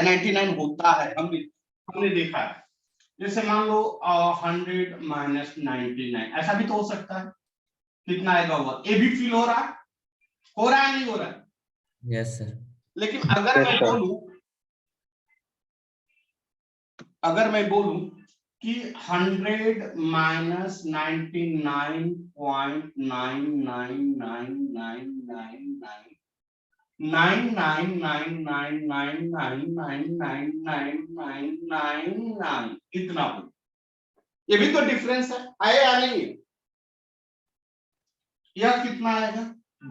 99 होता है, हमने देखा है। जैसे मान लो 100 माइनस 99, ऐसा भी तो हो सकता है। कितना आएगा वो? ये भी फील हो रहा है नहीं हो रहा है? Yes sir. लेकिन अगर मैं बोलूं कि 100 माइनस 99.999999999999 इतना हो, ये भी तो डिफरेंस है, आया या नहीं? यह कितना आएगा?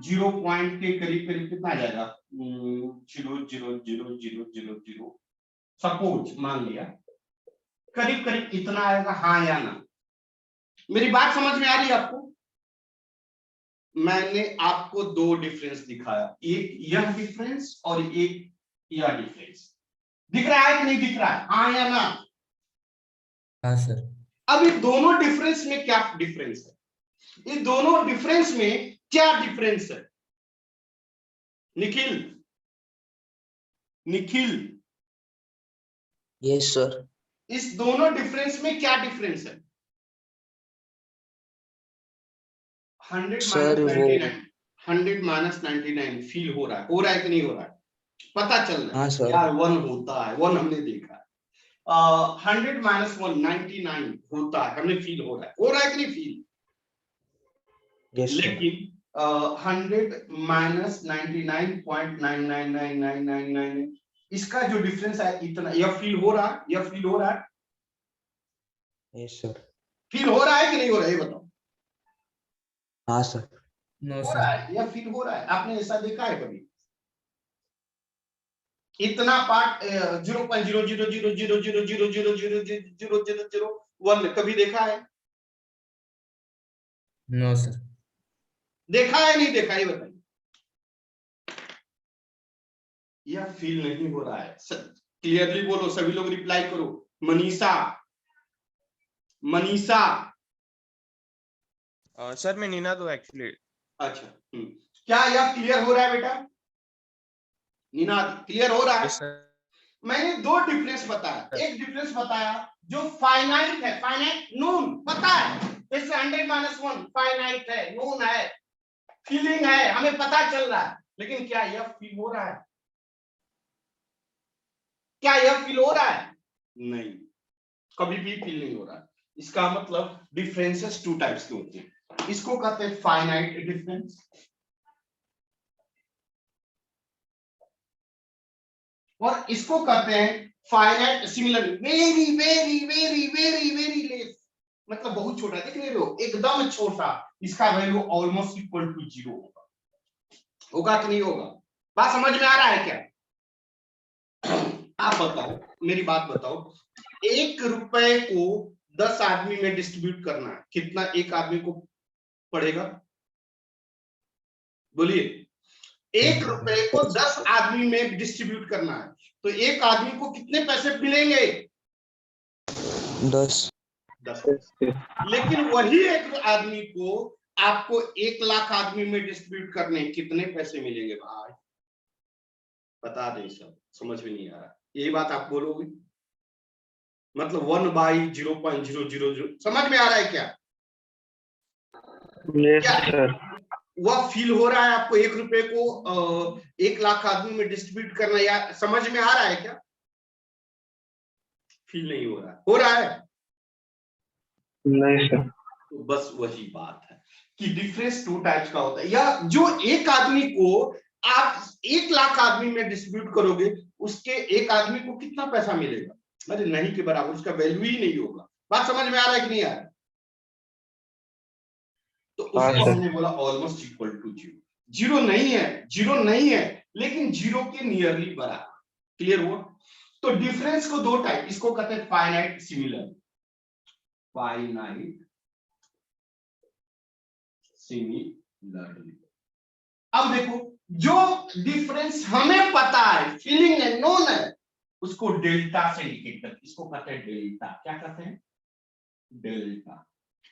0 पॉइंट के करीब करीब कितना आ जाएगा? 0.00000 सपोज मान लिया, करीब करीब इतना आएगा, हाँ या ना? मेरी बात समझ में आ रही है आपको? मैंने आपको दो डिफरेंस दिखाया, एक यह डिफरेंस और एक यह डिफरेंस। दिख रहा है कि नहीं दिख रहा है? हाँ या ना? हाँ सर। अब इन दोनों डिफरेंस में क्या डिफरेंस है? इन दोनों डिफरेंस में क्या डिफरेंस है? Nikhil yes sir. इस दोनों डिफरेंस में क्या डिफरेंस है? 100 माइनस 99 फील हो रहा है कि नहीं हो रहा है? पता चल रहा है? हाँ सर। यार 1 होता है, 1 हमने देखा है। 100 माइनस 1 99 होता है, हमने फील हो रहा है कि नहीं फील? Yes sir. लेकिन 100 माइनस 99.999999 इसका जो डिफरेंस है इतना, यह फील हो रहा है? Yes sir. फील हो रहा है कि नहीं हो रहा है, ये बताओ। हाँ सर। नो हो सर। रहा है, यह फील हो रहा है। आपने ऐसा देखा है कभी? इतना पार्ट 0.0000000000001 कभी देखा है? No sir. देखा है नहीं देखा, ये बताइए। यह फील नहीं हो रहा है। क्लियरली बोलो, सभी लोग रिप्लाई करो। मनीषा सर मैं नीना तो एक्चुअली। अच्छा, क्या यह क्लियर हो रहा है बेटा? नीना क्लियर हो रहा है? मैंने दो डिफरेंस बताया। एक डिफरेंस बताया जो फाइनाइट है, फाइनाइट नून पता है, जैसे 100 माइनस 1 फाइनाइट है, नून है, फीलिंग है, हमें पता चल रहा है। लेकिन क्या यह फील हो रहा है? क्या यह फील हो रहा है? नहीं, कभी भी फील नहीं हो रहा है। इसका मतलब डिफरेंसेस टू टाइप्स के होते हैं। इसको कहते हैं फाइनाइट डिफरेंस और इसको कहते हैं finite similar. Very very very very very less, मतलब बहुत छोटा। देख रहे हो, एकदम छोटा। इसका वैल्यू ऑलमोस्ट इक्वल टू 0 होगा कि नहीं होगा? बात समझ में आ रहा है क्या? आप बताओ, मेरी बात बताओ, 1 रुपए को 10 आदमी में डिस्ट्रीब्यूट करना है, कितना एक आदमी को पड़ेगा? बोलिए। 1 रुपए को 10 आदमी में डिस्ट्रीब्यूट करना है, तो एक आदमी को कितने पैसे मिलेंगे? 10। लेकिन वही एक आदमी को आपको 1 लाख आदमी में डिस्ट्रीब्यूट करने, कितने पैसे मिलेंगे भाई? बता दें, सब समझ में नहीं आ रहा। यही बात आप बोलोगे, मतलब 1/0.000। समझ में आ रहा है क्या? सर। वह फील हो रहा है आपको 1 रुपए को 1 लाख आदमी में डिस्ट्रीब्यूट करना, या समझ में आ रहा है क्या? फील नहीं हो रहा है? हो रहा है? नहीं सर। तो बस वही बात है कि डिफरेंस 2 टाइप्स का होता है। या जो एक आदमी को आप 1 लाख आदमी में डिस्ट्रीब्यूट करोगे, उसके एक आदमी को कितना पैसा मिलेगा? अरे नहीं के बराबर, उसका वैल्यू ही नहीं होगा। बात समझ में आ रहा है कि नहीं आ रहा? तो उसको हमने बोला ऑलमोस्ट इक्वल टू 0। 0 नहीं है, लेकिन 0 के नियरली बराबर। क्लियर हुआ? तो डिफरेंस को 2 टाइप, इसको कहते हैं फाइनाइट सिमिलर। Finite similarly. अब देखो, जो डिफरेंस हमें पता है, फीलिंग है, नोन है, उसको डेल्टा से इंडिकेट करते हैं। इसको कहते हैं डेल्टा। क्या कहते हैं? डेल्टा।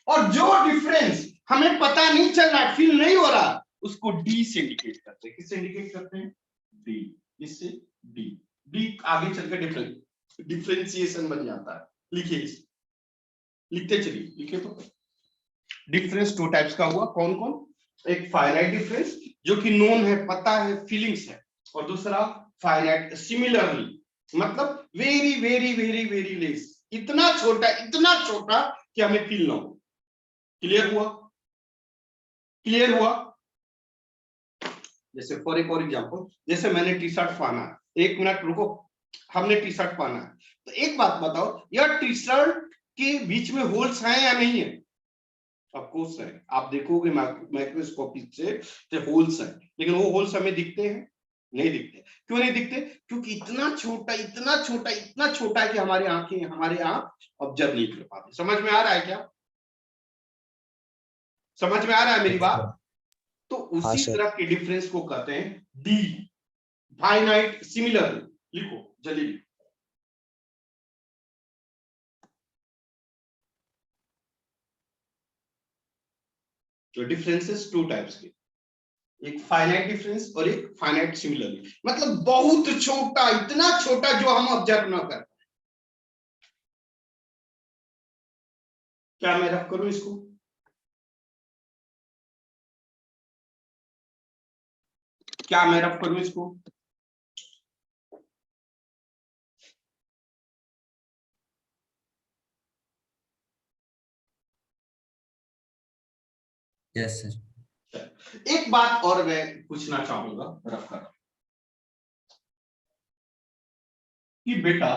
और जो डिफरेंस हमें पता नहीं चल रहा, फील नहीं हो रहा, उसको डी से इंडिकेट करते हैं। किससे इंडिकेट करते हैं? डी। इससे डी। डी आगे चल के डिफरेंशिएशन बन जाता है। लिखिए लिखते चलिए, लिखिए तो डिफरेंस टू टाइप्स का हुआ, कौन कौन? एक फाइनाइट डिफरेंस जो कि नोन है, पता है, फीलिंग्स है, और दूसरा फाइनाइट सिमिलरली, मतलब very very very very less, इतना छोटा कि हमें फील ना हो। क्लियर हुआ? क्लियर हुआ? जैसे फॉर एक और एग्जांपल, जैसे मैंने टी शर्ट पहना है, 1 मिनट रुको, हमने टी शर्ट पहना है, तो एक बात बताओ, यह टी शर्ट के बीच में होल्स हैं या नहीं है? ऑफ कोर्स है, आप देखोगे माइक्रोस्कोपी से तो होल्स हैं, लेकिन वो होल्स हमें दिखते हैं? नहीं दिखते। क्यों नहीं दिखते? क्योंकि इतना छोटा कि हमारी आंख ऑब्जर्व नहीं कर पाती। समझ में आ रहा है क्या? समझ में आ रहा है मेरी बात? तो हाँ उसी सर। तरह के डिफरेंस को कहते हैं डी, फाइनाइट सिमिलर। लिखो जल्दी लिखो। तो डिफरेंसेस टू टाइप्स के, एक फाइनाइट डिफरेंस और एक फाइनाइट सिमिलरली, मतलब बहुत छोटा, इतना छोटा जो हम ऑब्जर्व ना कर पाए। क्या मैं रफ करूं इसको? क्या मैं रफ करूं इसको? Yes sir. एक बात और मैं पूछना चाहूंगा, रफ कर, कि बेटा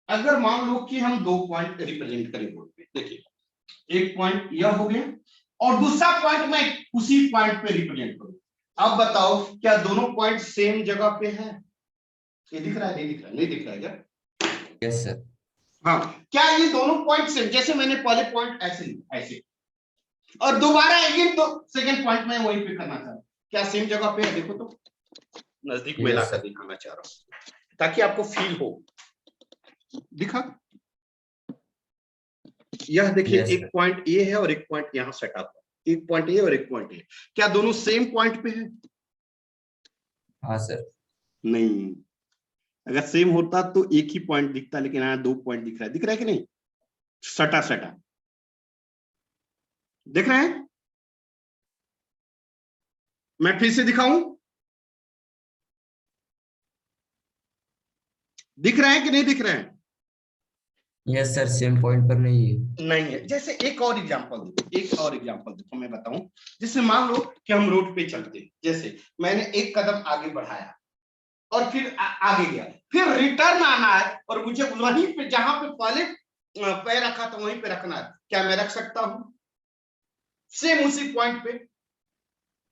अगर मान लो कि हम 2 पॉइंट रिप्रेजेंट करें बोर्ड पे, देखिए एक पॉइंट यह हो गया और दूसरा पॉइंट मैं उसी पॉइंट पे रिप्रेजेंट करूं, अब बताओ क्या दोनों पॉइंट सेम जगह पे है? ये दिख रहा है? नहीं दिख रहा? नहीं दिख रहा है क्या? Yes sir. हाँ, क्या ये दोनों पॉइंट सेम? जैसे मैंने पहले पॉइंट ऐसे और दोबारा अगेन तो सेकंड पॉइंट में वहीं पे करना चाह रहा हूं, क्या सेम जगह पे है? देखो तो, नजदीक में Yes, लाकर sir. दिखाना चाह रहा हूं ताकि आपको फील हो। दिखा? यह देखिए, Yes, एक sir. पॉइंट ए है और एक पॉइंट यहाँ सेट अप है, एक पॉइंट ए और एक पॉइंट ए, क्या दोनों सेम पॉइंट पे है? हाँ सर। नहीं, अगर सेम होता तो एक ही पॉइंट दिखता, लेकिन यहाँ 2 पॉइंट दिख रहा है। दिख रहा है कि नहीं? सटा सटा दिख रहे हैं? मैं फिर से दिखाऊं? दिख रहे हैं कि नहीं दिख रहे हैं? यस सर, सेम पॉइंट पर नहीं है। नहीं है। जैसे एक और एग्जांपल देखो, मैं बताऊं, जैसे मान लो कि हम रोड पे चलते हैं, जैसे मैंने एक कदम आगे बढ़ाया और फिर आगे गया, फिर रिटर्न आना है और मुझे वहीं पे जहां पे पहले पैर रखा था वहीं पे रखना है, क्या मैं रख सकता हूं सेम उसी पॉइंट पे?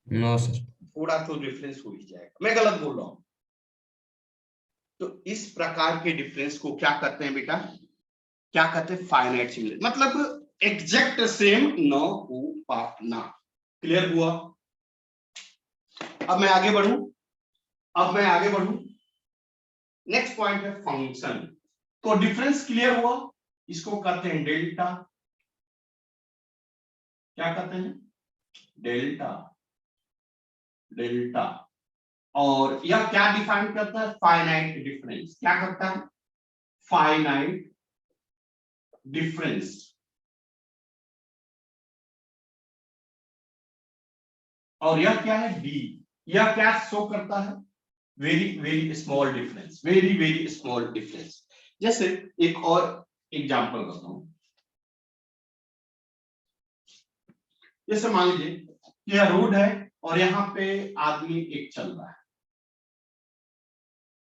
No sir. थोड़ा तो डिफरेंस हो ही जाएगा, मैं गलत बोल रहा हूं? तो इस प्रकार के डिफरेंस को क्या कहते हैं बेटा? क्या कहते हैं? फाइनाइट सिमिलर, मतलब एग्जैक्ट सेम न हो पाना। क्लियर हुआ? अब मैं आगे बढ़ूं, नेक्स्ट पॉइंट है फंक्शन। तो डिफरेंस क्लियर हुआ, इसको कहते हैं डेल्टा। क्या कहते हैं? डेल्टा। डेल्टा। और यह क्या डिफाइन करता है? Finite difference. क्या करता है? Finite difference. और यह क्या है? डी। यह क्या शो करता है? Very very small difference, very very small difference. जैसे एक और एग्जांपल करता हूं, जैसे मान लीजिए यह रोड है और यहाँ पे आदमी एक चल रहा है,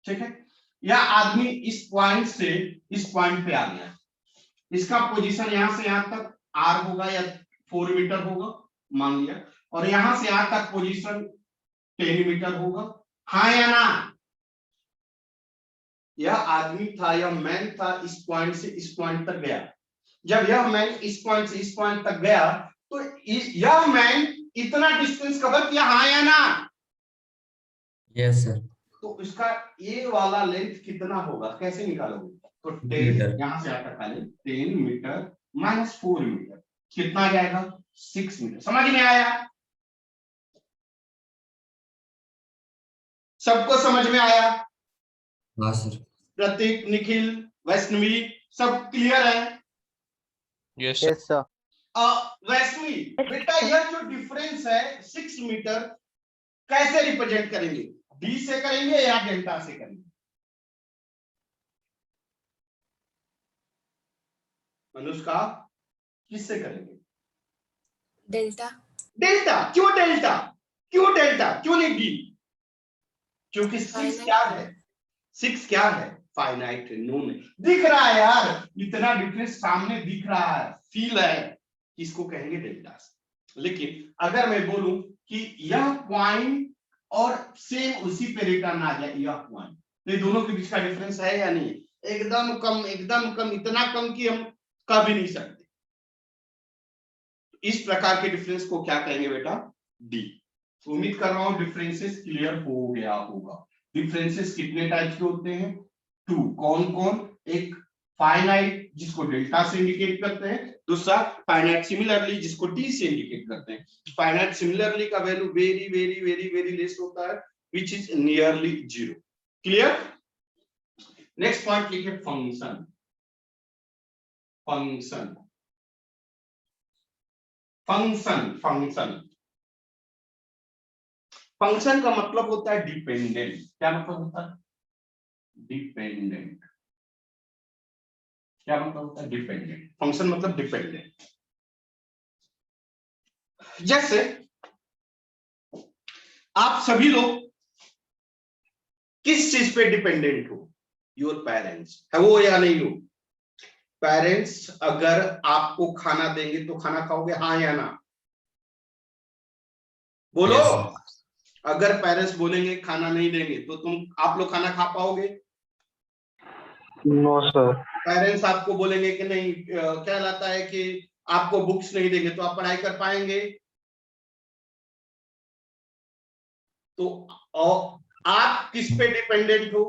ठीक है? यह आदमी इस पॉइंट से इस पॉइंट पे आ गया, इसका पोजीशन यहां से यहां तक आर होगा या 4 मीटर होगा मान लिया, और यहां से यहां तक पोजीशन 10 मीटर होगा, हाँ या ना? यह आदमी था, यह मैन था, इस पॉइंट से इस पॉइंट तक गया। जब यह मैन इस पॉइंट से इस पॉइंट तक गया तो यह मैन इतना डिस्टेंस कवर किया, हाँ या ना? Yes sir. तो इसका ए वाला लेंथ कितना होगा, कैसे निकालोगे? तो 10 मीटर। यहां से आता पहले 10 मीटर माइनस 4 मीटर कितना जाएगा? 6 मीटर। समझ में आया? सबको समझ में आया? हाँ सर। प्रतीक, निखिल, वैष्णवी, सब क्लियर है? Yes, sir. Yes, sir. Vaishnavi बेटा, यह जो डिफरेंस है 6 मीटर, कैसे रिप्रेजेंट करेंगे? डी से करेंगे या डेल्टा से करेंगे? अनुष्का, किससे करेंगे? डेल्टा। डेल्टा। क्यों डेल्टा? क्यों डेल्टा, क्यों नहीं डी? क्योंकि 6 क्या है? 6 क्या है? फाइनाइट है, नोन है। दिख रहा है यार, इतना डिफरेंस सामने दिख रहा है, फील है, इसको कहेंगे डेल्टा। लेकिन अगर मैं बोलूं कि यह पॉइंट और सेम उसी पे रिटर्न आ जाए, यह पॉइंट, ये दोनों के बीच का डिफरेंस है या नहीं? एकदम कम, एकदम कम, इतना कम कि हम कह भी नहीं सकते। इस प्रकार के डिफरेंस को क्या कहेंगे बेटा? डी। उम्मीद कर रहा हूं डिफरेंसेस क्लियर हो गया होगा। डिफरेंसेस कितने टाइप के होते हैं? 2। कौन कौन? एक फाइनाइट जिसको डेल्टा से इंडिकेट करते हैं, दूसरा फाइनाइट सिमिलरली जिसको टी से इंडिकेट करते हैं। फाइनाइट सिमिलरली का value very very very very less होता है, which is nearly 0। Clear? Next point लिखिए function. Function function function function का मतलब होता है डिपेंडेंट। क्या मतलब होता है? डिपेंडेंट। क्या मतलब होता है? डिपेंडेंट। फंक्शन मतलब डिपेंडेंट। जैसे आप सभी लोग किस चीज पे डिपेंडेंट हो? Your parents. है वो या नहीं हो? पेरेंट्स अगर आपको खाना देंगे तो खाना खाओगे, हाँ या ना? बोलो। Yes, sir. अगर पेरेंट्स बोलेंगे खाना नहीं देंगे तो आप लोग खाना खा पाओगे? No sir. पेरेंट्स आपको बोलेंगे कि नहीं, क्या लाता है कि आपको बुक्स नहीं देंगे तो आप पढ़ाई कर पाएंगे? तो आप किस पे डिपेंडेंट हो?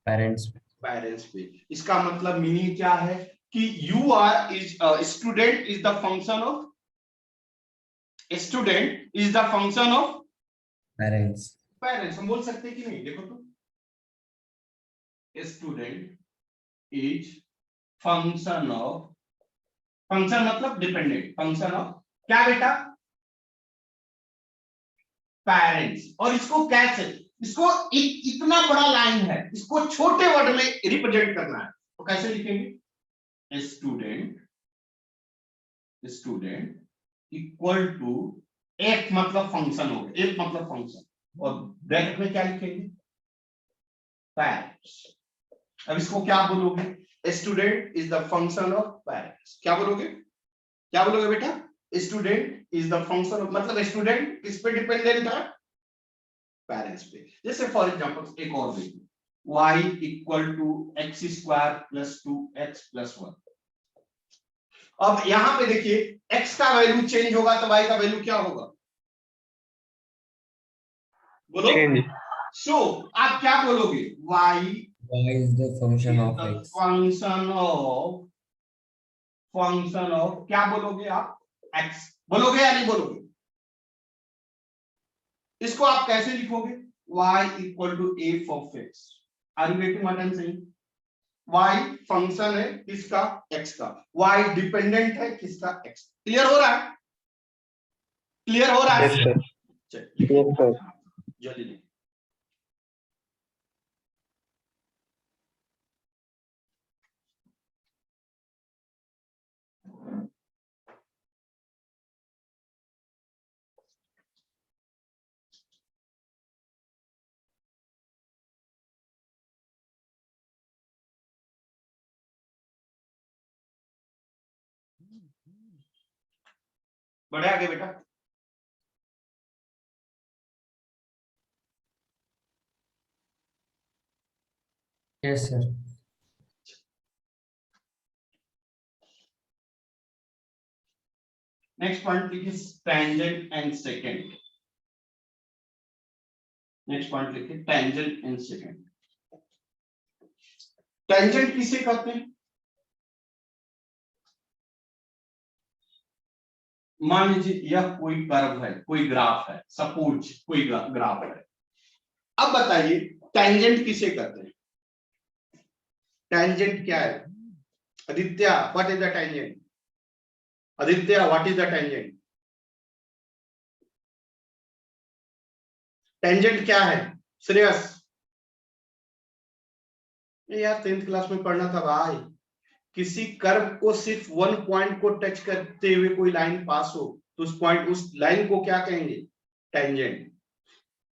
Parents. पेरेंट्स पे। इसका मतलब मीनिंग क्या है कि you are is student is the function of, student is the function of Parents. Parents. हम बोल सकते हैं कि नहीं? देखो तो, student is function of, function मतलब डिपेंडेंट, फंक्शन ऑफ क्या बेटा? पेरेंट्स। और इसको कैसे, इसको इतना बड़ा लाइन है, इसको छोटे वर्ड में रिप्रेजेंट करना है, तो कैसे लिखेंगे? स्टूडेंट, स्टूडेंट इक्वल टू, एक मतलब फंक्शन हो गया, एक मतलब फंक्शन, और ब्रैकेट में क्या लिखेंगे? पेरेंट्स। अब इसको क्या बोलोगे? Student is the function of parents. क्या बोलोगे? क्या बोलोगे बेटा? Student is the function of, मतलब स्टूडेंट किस पे डिपेंडेंट है? पेरेंट्स पे। जैसे फॉर एग्जांपल एक और देखिए, y equal to x square plus 2x plus 1। अब यहां पे देखिए, x का वैल्यू चेंज होगा तो y का वैल्यू क्या होगा? बोलो। चेंज। सो आप क्या बोलोगे? y Y is the function of x. Function of क्या बोलोगे आप? x बोलोगे या नहीं बोलोगे? इसको आप कैसे लिखोगे? y equal to F of x। Are you getting what I am saying? y function है किसका? x का। y डिपेंडेंट है किसका? x। क्लियर हो रहा है? क्लियर हो रहा है? Yes sir. चलिए यस सर। जल्दी लिखिए। बढ़े आगे बेटा। Yes, sir. नेक्स्ट पॉइंट लिखिए tangent and second. Next point लिखिए टेंजेंट एंड सेकेंड। टेंजेंट किसे कहते हैं? मान लीजिए यह कोई कर्व है, कोई ग्राफ है, सपोज कोई ग्राफ है, अब बताइए टेंजेंट किसे कहते हैं? टेंजेंट क्या है? Aditya, what is the tangent? Aditya, what is the tangent? Tangent क्या है? श्रेयस, यार 10th क्लास में पढ़ना था भाई। किसी कर्व को सिर्फ वन पॉइंट को टच करते हुए कोई लाइन पास हो तो उस लाइन को क्या कहेंगे? टेंजेंट।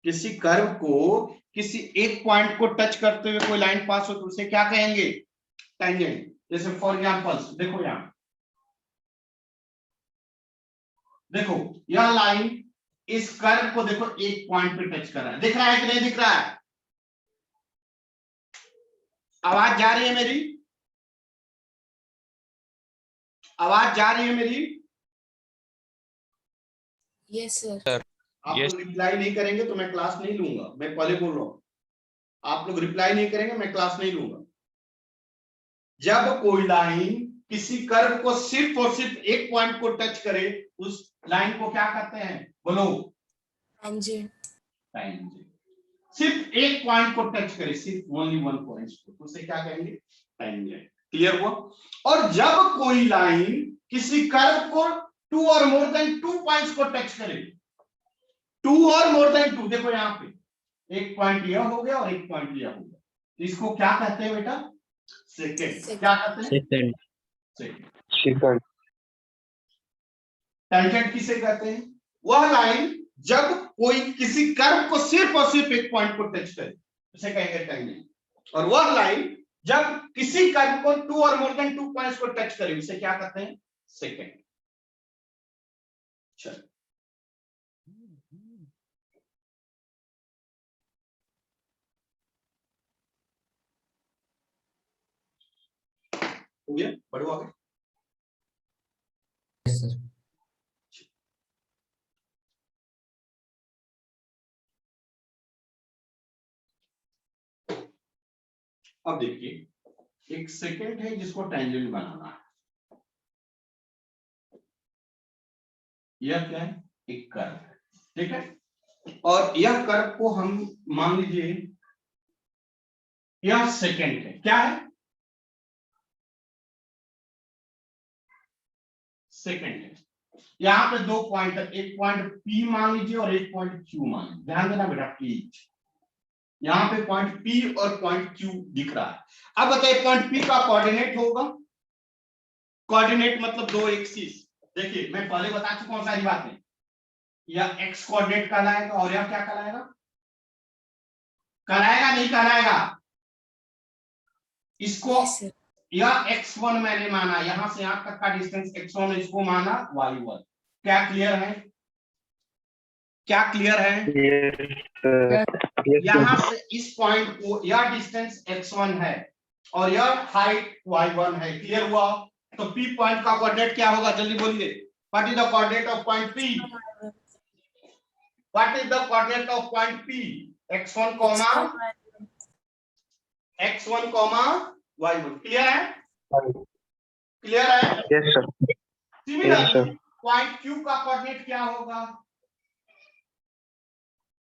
किसी कर्व को किसी एक पॉइंट को टच करते हुए कोई लाइन पास हो तो उसे क्या कहेंगे? टेंजेंट। जैसे फॉर एग्जांपल देखो यहां, देखो यह लाइन इस कर्व को देखो एक पॉइंट पे टच कर रहा है, दिख रहा है कि नहीं दिख रहा है? आवाज जा रही है मेरी? आवाज जा रही है मेरी? Yes, sir. आप Yes. लोग रिप्लाई नहीं करेंगे तो मैं क्लास नहीं लूंगा, मैं पहले बोल रहा हूं। आप लोग रिप्लाई नहीं करेंगे मैं क्लास नहीं लूंगा। जब कोई लाइन किसी कर्व को सिर्फ और सिर्फ एक पॉइंट को टच करे उस लाइन को क्या कहते हैं? बोलो। Tangent. टेंजेंट। सिर्फ एक पॉइंट को टच करे, सिर्फ ओनली वन पॉइंट को, तो उसे क्या कहेंगे? टेंजेंट। क्लियर हुआ? और जब कोई लाइन किसी कर्व को टू और मोर देन टू पॉइंट्स को टच करे, टू और मोर देन टू, देखो यहां पे एक पॉइंट यह हो गया और एक पॉइंट यह हो गया, तो इसको क्या कहते हैं बेटा? सेकेंड। क्या कहते हैं? सेकंड। सेकेंड। सेकंड। टेंजेंट किसे कहते हैं? वह लाइन जब कोई किसी कर्व को सिर्फ और सिर्फ एक पॉइंट को टच करे उसे कहेंगे टेंजेंट। और वह लाइन जब किसी कर्व को टू और मोर देन टू पॉइंट्स को टच करे उसे क्या कहते हैं? सेकेंड। चलो हो गया? बढ़ो आगे। Yes sir. अब देखिए एक सेकेंड है जिसको टेंजेंट बनाना है। यह क्या है? एक कर्व है, ठीक है। और यह कर्व को हम मान लीजिए यह सेकेंड है। क्या है? सेकेंड है। यहां पे दो पॉइंट है, एक पॉइंट P मान लीजिए और एक पॉइंट Q मान लीजिए। ध्यान देना बेटा प्लीज, यहां पे पॉइंट P और पॉइंट Q दिख रहा है। अब बताइए पॉइंट P का कोऑर्डिनेट होगा। कोऑर्डिनेट मतलब दो एक्सिस। देखिए मैं पहले बता चुका हूं सारी बातें। यह एक्स कोऑर्डिनेट कहलाएगा और यह क्या कहलाएगा? कहलाएगा नहीं कहलाएगा? इसको Yes, sir. यह x1 मैंने माना, यहां से यहां तक का डिस्टेंस x1, इसको माना y1। क्या क्लियर है? क्या क्लियर है? यहां से इस पॉइंट को, यह डिस्टेंस x1 है और यह हाइट y1 है। क्लियर हुआ? तो P पॉइंट का कोऑर्डिनेट क्या होगा? जल्दी बोलिए। What is the coordinate of point P? What is the coordinate of point P? x1 comma x1 comma y1। Clear है? क्लियर है? Yes sir. Similarly point Q का कोऑर्डिनेट क्या होगा?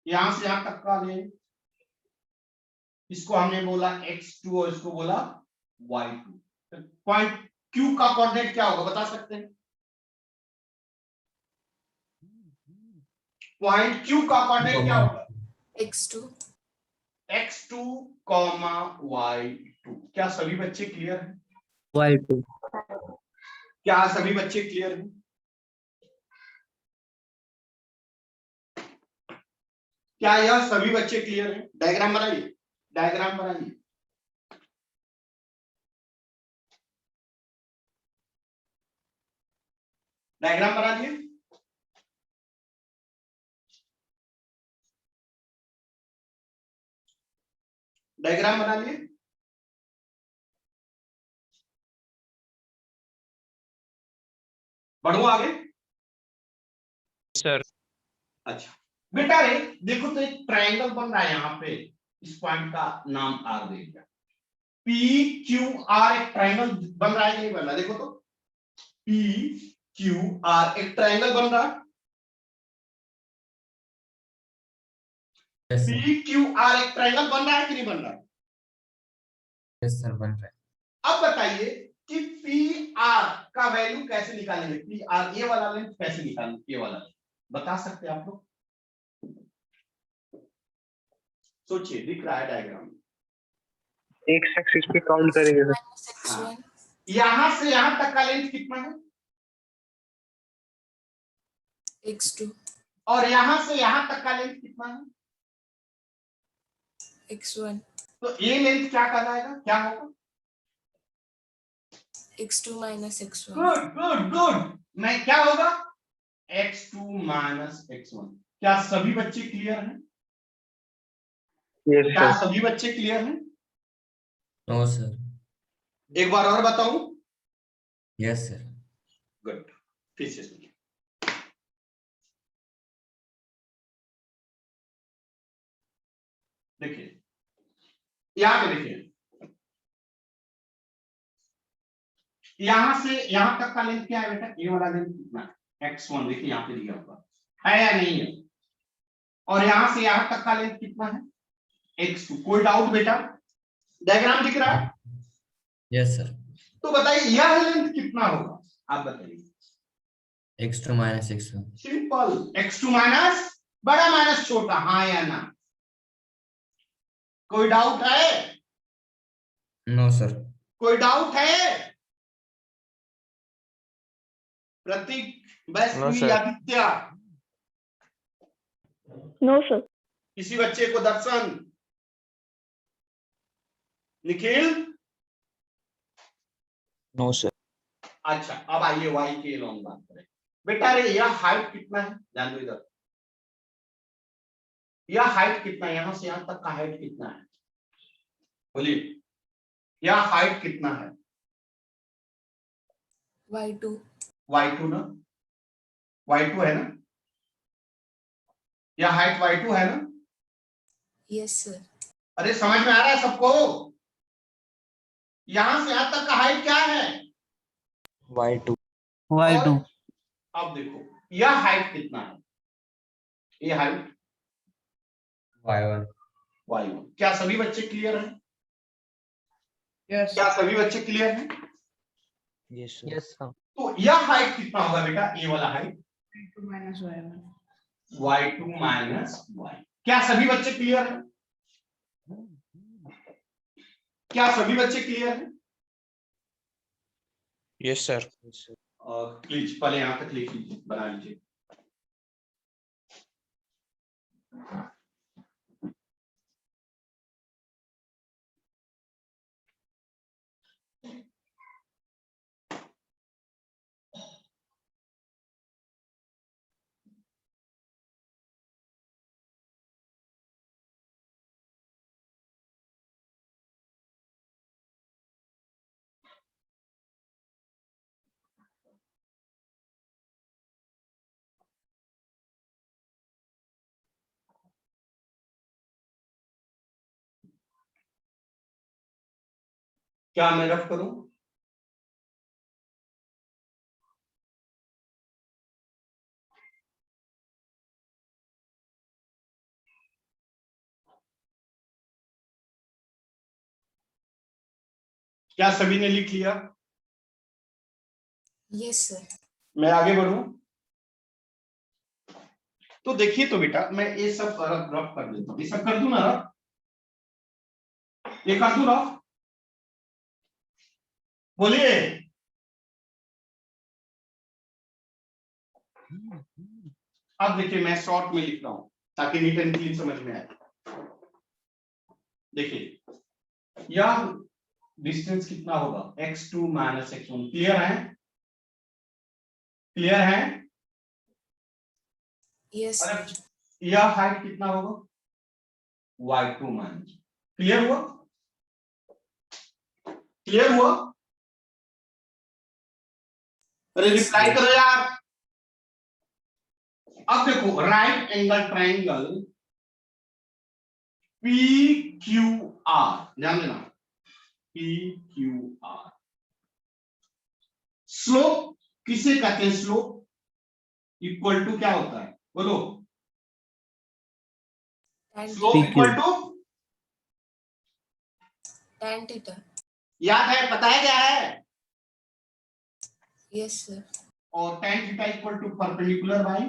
यहां से यहां तक का ले, इसको हमने बोला x2 और इसको बोला y2। पॉइंट Q का कोऑर्डिनेट क्या होगा बता सकते हैं? पॉइंट Q का कोऑर्डिनेट क्या होगा? X2. x2 comma y2। क्या सभी बच्चे क्लियर हैं? Y2। क्या सभी बच्चे क्लियर हैं? क्या यह सभी बच्चे क्लियर हैं? डायग्राम बनाइए, डायग्राम बनाइए। डायग्राम बना दिए? डायग्राम बना लिए? बढ़ो आगे। सर। अच्छा बेटा रे देखो तो एक ट्रायंगल बन रहा है यहाँ पे, इस पॉइंट का नाम आर दे दिया। पी क्यू आर एक ट्रायंगल बन रहा है कि नहीं बन रहा? देखो तो पी क्यू आर एक ट्रायंगल बन रहा है। Yes sir, P Q R एक ट्रायंगल बन रहा है कि नहीं बन रहा है? यस सर बन रहा है। अब बताइए कि पी आर का वैल्यू कैसे निकालेंगे, पी आर ये वाला लेंथ कैसे निकालेंगे, ये वाला लेंथ बता सकते हैं आप लोग? सोचिए, दिख रहा है डायग्राम, एक्स एक्सिस पे काउंट करेंगे सर। minus x1, यहां से यहां तक का लेंथ कितना है, x2, और यहां से यहां तक का लेंथ कितना है? x1, तो ये लेंथ क्या कहलाएगा, क्या होगा? x2 minus x1. Good good good, मैं क्या होगा, x2 माइनस x1। क्या सभी बच्चे क्लियर हैं? यस क्या सर। सभी बच्चे क्लियर हैं? No sir. एक बार और बताऊं? Yes sir. गुड, फिर से सुनिए। देखिए यहां पे, देखिए यहां से यहां तक का लेंथ क्या है बेटा, ये वाला लेंथ कितना है, x1 देखिए यहां पे दिया हुआ है या नहीं है, और यहां से यहां तक का लेंथ कितना है, x2। कोई डाउट बेटा, डायग्राम दिख रहा है? Yes sir. तो बताइए यह लेंथ कितना होगा, आप बताइए। x2 minus x1। Simple, x2 minus, बड़ा माइनस छोटा, हाँ या ना? कोई डाउट है? No sir. कोई डाउट है? Prateek, No, Vaishnavi, sir. Aditya, no sir. किसी बच्चे को दर्शन, निखिल? No sir. अच्छा, अब आइए वाई के लॉन्ग बात करें। बेटा रे यह हाइट कितना है, ध्यान दो इधर, यह हाइट कितना है, यहां से यहां तक का हाइट कितना है, बोलिए, यह हाइट कितना है? y2, y2 ना, y2 है ना, यह हाइट y2 है ना? yes sir, अरे समझ में आ रहा है सबको? यहां से यहां तक का हाइट क्या है, y2। y2। अब देखो यह हाइट कितना है, ये हाइट y1। y1। क्या सभी बच्चे क्लियर हैं? यस क्या सभी बच्चे क्लियर हैं? Yes sir. Yes sir. तो यह हाइट कितना होगा बेटा, ये वाला height minus y2 minus y। क्या सभी बच्चे क्लियर हैं? क्या सभी बच्चे क्लियर हैं? Yes, sir. प्लीज पहले यहां तक लिख लीजिए, बना लीजिए। क्या मैं रफ करूं? क्या सभी ने लिख लिया? yes sir, मैं आगे बढ़ूं? तो देखिए, तो बेटा मैं ये सब रफ कर देता हूं, ये सब कर दूं ना रफ, ये कर दूं रफ, बोलिए। अब देखिए मैं शॉर्ट में लिख रहा हूं ताकि नीट एंड क्लीन समझ में आए। देखिए यह डिस्टेंस कितना होगा, x2 माइनस x1। क्लियर है? क्लियर है? yes अरे sir, यह हाइट कितना होगा, y2 माइनस। क्लियर हुआ? क्लियर हुआ? अरे Yes, रिप्लाई करो यार। अब देखो राइट एंगल ट्राइंगल PQR, ध्यान देना, PQR। स्लोप किसे कहते हैं, स्लोप इक्वल टू क्या होता है, बोलो? tan slope theta, equal to, tan theta. याद है, पता है क्या है? Yes, sir. और tan theta equal to perpendicular by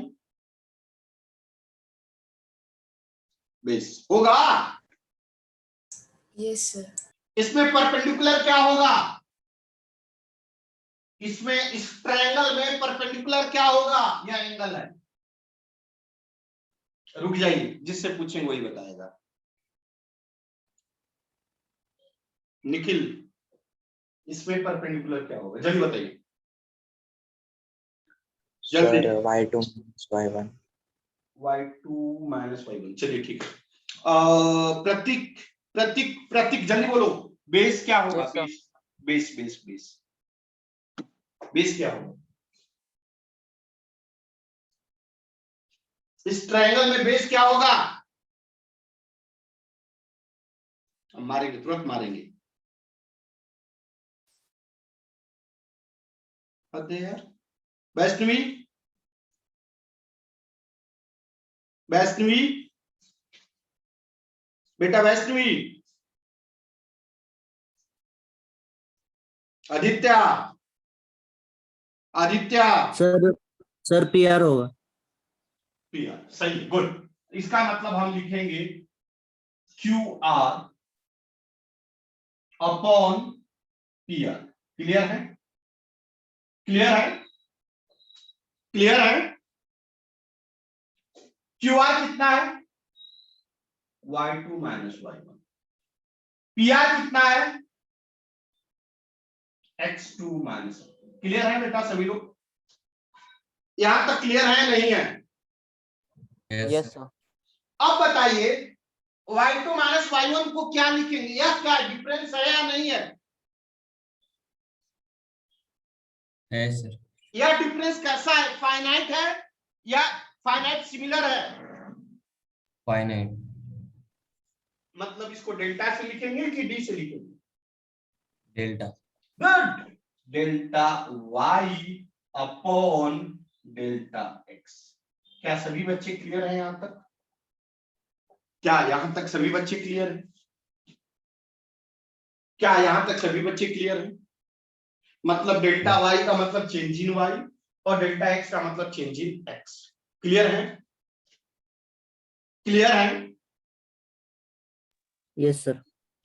base होगा। Yes, sir. इसमें परपेंडिकुलर क्या होगा? इसमें इस ट्रायंगल में परपेंडिकुलर क्या होगा? यह एंगल है। रुक जाइए, जिससे पूछेंगे वही बताएगा। निखिल, इसमें परपेंडिकुलर क्या होगा? जल्दी बताइए, जल्दी। Sir, y2 minus y1. y2 minus y1, चलिए ठीक है। प्रतीक प्रतीक प्रतीक जल्दी बोलो, बेस क्या होगा? Yes, sir. Base base base base base क्या होगा? इस ट्रायंगल में बेस क्या होगा? हम मारेंगे, तुरंत मारेंगे। पता है यार। वैष्णवी, वैष्णवी बेटा, वैष्णवी, आदित्य, आदित्य, सर PR होगा। PR सही, गुड। इसका मतलब हम लिखेंगे QR अपॉन PR। क्लियर है? क्लियर है? क्लियर है? QR कितना है? y2 minus y1। PR कितना है? x2 minus. क्लियर है बेटा सभी लोग? यहां तक क्लियर है नहीं है? Yes, sir. अब बताइए, y2 माइनस y1 को क्या लिखेंगे? यह क्या डिफरेंस है या नहीं है? है सर। यह डिफरेंस कैसा है? फाइनाइट है या फाइनाइट सिमिलर है? फाइनाइट। मतलब इसको डेल्टा से लिखेंगे कि डी से लिखेंगे? Delta. Good. Delta y upon delta x। क्या सभी बच्चे क्लियर हैं यहां तक? क्या यहां तक सभी बच्चे क्लियर हैं? क्या यहां तक सभी बच्चे क्लियर हैं? मतलब डेल्टा y का मतलब चेंज इन y और डेल्टा x का मतलब चेंज इन x। क्लियर है? क्लियर है? Yes sir.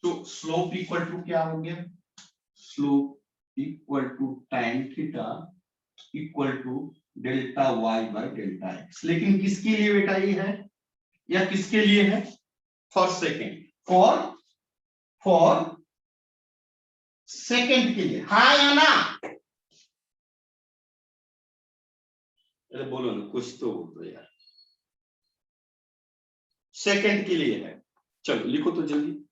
तो स्लोप इक्वल टू क्या हो गया? Slope equal to tan theta equal to delta y by delta x। लेकिन किसके लिए बेटा ये है, या किसके लिए है? फॉर सेकेंड, फॉर सेकेंड के लिए। हाँ या ना? अरे बोलो ना, कुछ तो बोलो यार। सेकेंड के लिए है। चलो लिखो तो जल्दी।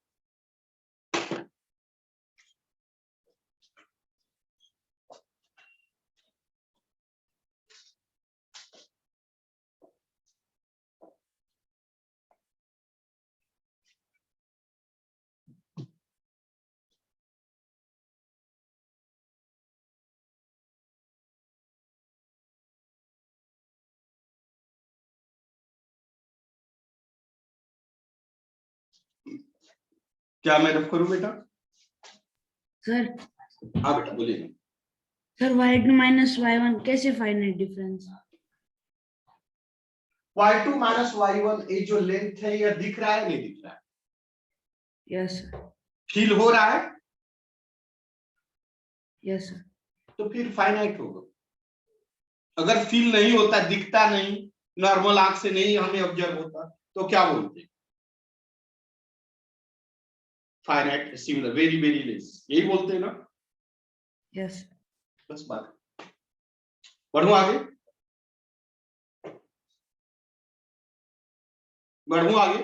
क्या मैं रफ करूं बेटा? सर हाँ बेटा बोलिए ना। सर y2 माइनस y1 कैसे finite difference? y2 minus y1 ये जो लेंथ है यह दिख रहा है नहीं दिख रहा है? यस फील हो रहा है? यस तो फिर फाइनाइट होगा। अगर फील नहीं होता, दिखता नहीं, नॉर्मल आंख से नहीं हमें ऑब्जर्व होता, तो क्या बोलते? Finite similar, very very less, यही बोलते हैं ना? यस बस बात। बढ़ू आगे, बढ़ू आगे।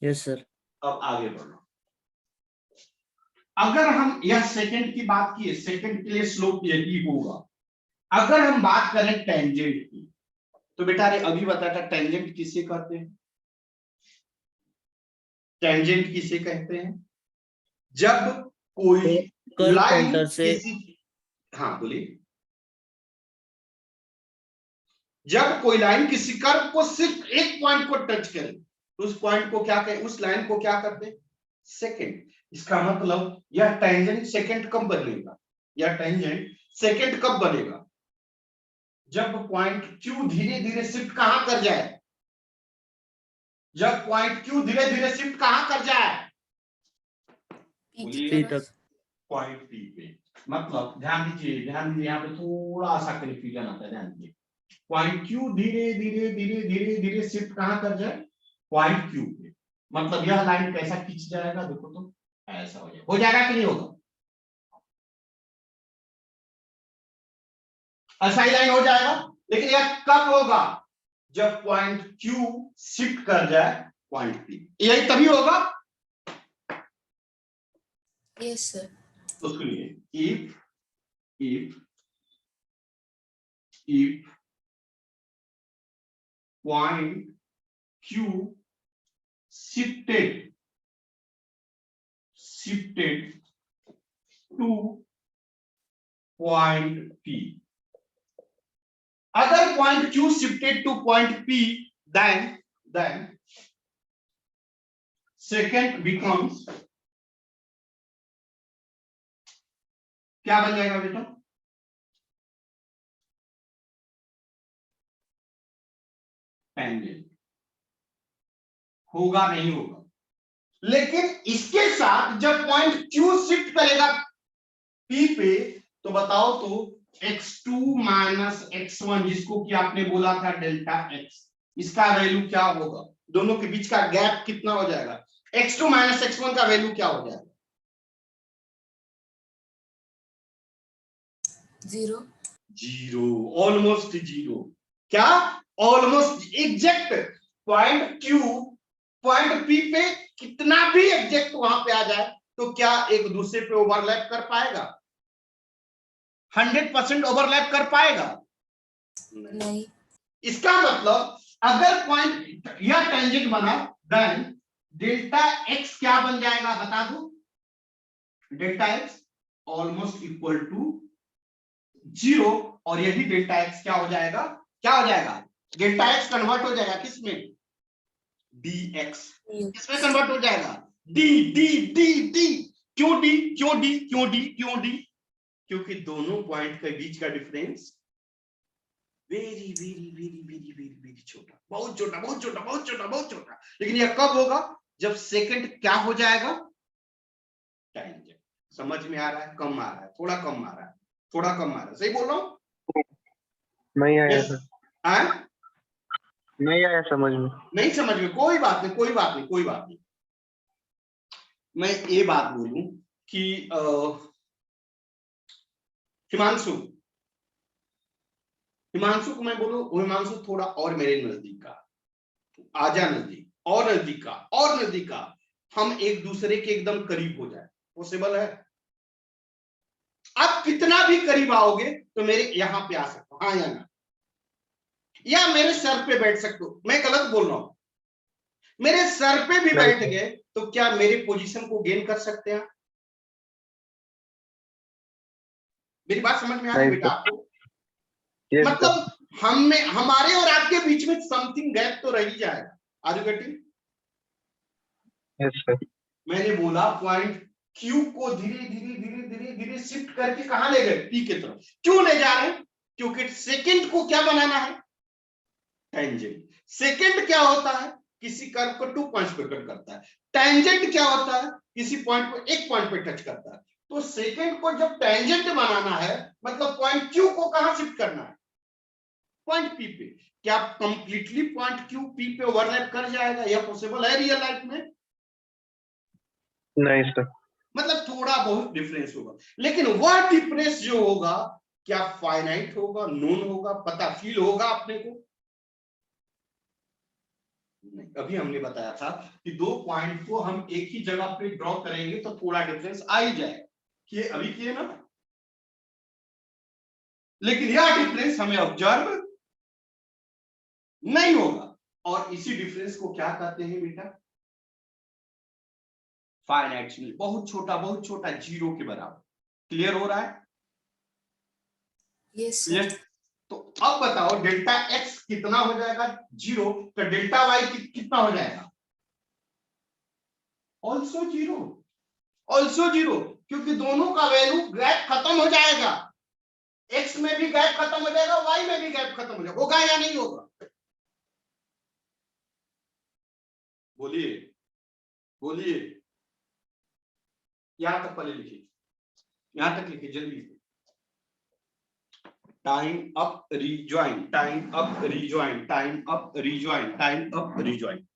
Yes sir. अब आगे बढ़ो। अगर हम यह सेकंड की बात की, सेकंड के लिए स्लोप यही होगा। अगर हम बात करें टेंजेंट की, तो बेटा ने अभी बताया था टेंजेंट किसे कहते हैं? टेंजेंट किसे कहते हैं? जब कोई कर्व लाइन सेंटर से किसी, हाँ बोलिए। जब कोई लाइन किसी कर्व को सिर्फ एक पॉइंट को टच करे तो उस पॉइंट को क्या कहें, उस लाइन को क्या करते हैं, सेकंड। इसका मतलब यह टेंजेंट सेकंड कब बनेगा, यह टेंजेंट सेकंड कब बनेगा, जब पॉइंट Q धीरे धीरे शिफ्ट कहां कर जाए, जब पॉइंट Q धीरे धीरे शिफ्ट कहां कर जाए, P बोलिए। की P तरफ। तक। पॉइंट P पे। मतलब ध्यान दीजिए यहाँ पे थोड़ा सा कंफ्यूजन आता है, ध्यान दीजिए। पॉइंट Q धीरे धीरे धीरे धीरे धीरे शिफ्ट कहां कर जाए, पॉइंट Q पे। मतलब यह लाइन कैसा खींच जाएगा, देखो तो ऐसा हो जाएगा कि नहीं होगा, ऐसा ही लाइन हो जाएगा। लेकिन यह कब होगा, जब पॉइंट Q शिफ्ट कर जाए पॉइंट P, यही तभी होगा। Yes sir. तो सुनिए, if point Q shifted to point P, अगर point Q shifted to point P, then second becomes, क्या बन जाएगा बेटा, टेंजेंट। होगा नहीं होगा, लेकिन इसके साथ जब पॉइंट Q शिफ्ट करेगा P पे, तो बताओ तो x2 माइनस x1, जिसको कि आपने बोला था डेल्टा x, इसका वैल्यू क्या होगा, दोनों के बीच का गैप कितना हो जाएगा, x2 माइनस x1 का वैल्यू क्या हो जाएगा, 0, ऑलमोस्ट 0। क्या, almost exact point Q point P पे कितना भी एग्जैक्ट वहां पे आ जाए तो क्या एक दूसरे पे ओवरलैप कर पाएगा, 100% ओवरलैप कर पाएगा, नहीं। इसका मतलब अगर पॉइंट यह टेंजेंट बना, देन डेल्टा x क्या बन जाएगा बता दो, delta x almost equal to 0, और यही डेल्टा x क्या हो जाएगा, क्या हो जाएगा, डेल्टा x कन्वर्ट हो जाएगा किसमें, dx, किसमें कन्वर्ट हो जाएगा, d d d d, क्यों d, क्यों d, क्यों d, क्यों d, क्योंकि दोनों पॉइंट के बीच का difference very very very very very very छोटा, बहुत छोटा बहुत छोटा बहुत छोटा बहुत छोटा। लेकिन यह कब होगा, जब सेकंड क्या हो जाएगा, टेंजेंट। समझ में आ रहा है, कम आ रहा है, थोड़ा कम आ रहा है, थोड़ा कम आ रहा है, सही बोल रहा हूँ, नहीं आया yes. सर, नहीं आया समझ में। नहीं समझ में, कोई बात नहीं, कोई बात नहीं, कोई बात नहीं। मैं ये बात बोलूं कि हिमांशु को मैं बोलूं, हिमांशु थोड़ा और मेरे नजदीक का, आजा नजदीक, और नजदीक का, और नजदीक का, हम एक दूसरे के एकदम करीब हो जाए, पॉसिबल है? आप कितना भी करीब आओगे तो मेरे यहां पे आ सकते हो, हाँ या ना, या मेरे सर पे बैठ सकते हो, मैं गलत बोल रहा हूं, मेरे सर पे भी बैठ गए तो क्या मेरी पोजीशन को गेन कर सकते हैं? मेरी बात समझ में आ रही बेटा आपको? मतलब हम में, हमारे और आपके बीच में समथिंग गैप तो रह ही जाएगा। Are you getting? Yes sir. मैंने बोला पॉइंट Q को धीरे धीरे धीरे धीरे धीरे शिफ्ट करके कहां ले गए, P की तरफ। क्यों ले जा रहे हैं? क्योंकि सेकंड को क्या बनाना है, टेंजेंट। सेकंड क्या होता है, किसी कर्व को 2 पॉइंट्स पे कट करता है। टेंजेंट क्या होता है, किसी पॉइंट को एक पॉइंट पे टच करता है। तो सेकंड को जब टेंजेंट बनाना है, मतलब पॉइंट Q को कहां शिफ्ट करना है, पॉइंट P पे। क्या कंप्लीटली पॉइंट Q P पे ओवरलैप कर जाएगा, यह पॉसिबल है रियल लाइफ में? नहीं सर। मतलब थोड़ा बहुत डिफरेंस होगा, लेकिन वह डिफरेंस जो होगा क्या फाइनाइट होगा, नोन होगा, पता फील होगा अपने को? नहीं। अभी हमने बताया था कि 2 पॉइंट को हम एक ही जगह पे ड्रॉ करेंगे तो थोड़ा डिफरेंस आ ही जाएगा, कि अभी किए ना, लेकिन यह डिफरेंस हमें ऑब्जर्व नहीं होगा, और इसी डिफरेंस को क्या कहते हैं बेटा, फाइनाइट, बहुत छोटा 0 के बराबर। क्लियर हो रहा है? Yes clear? तो अब बताओ डेल्टा x कितना हो जाएगा 0, तो डेल्टा वाई कितना हो जाएगा ऑल्सो 0, ऑल्सो 0, क्योंकि दोनों का वैल्यू गैप खत्म हो जाएगा, x में भी गैप खत्म हो जाएगा, y में भी गैप खत्म हो जाएगा, होगा या नहीं होगा? बोलिए बोलिए, यहां तक पहले लिखिए, यहां तक लिखिए जल्दी। Time up rejoin, time up rejoin, time up rejoin, time up rejoin.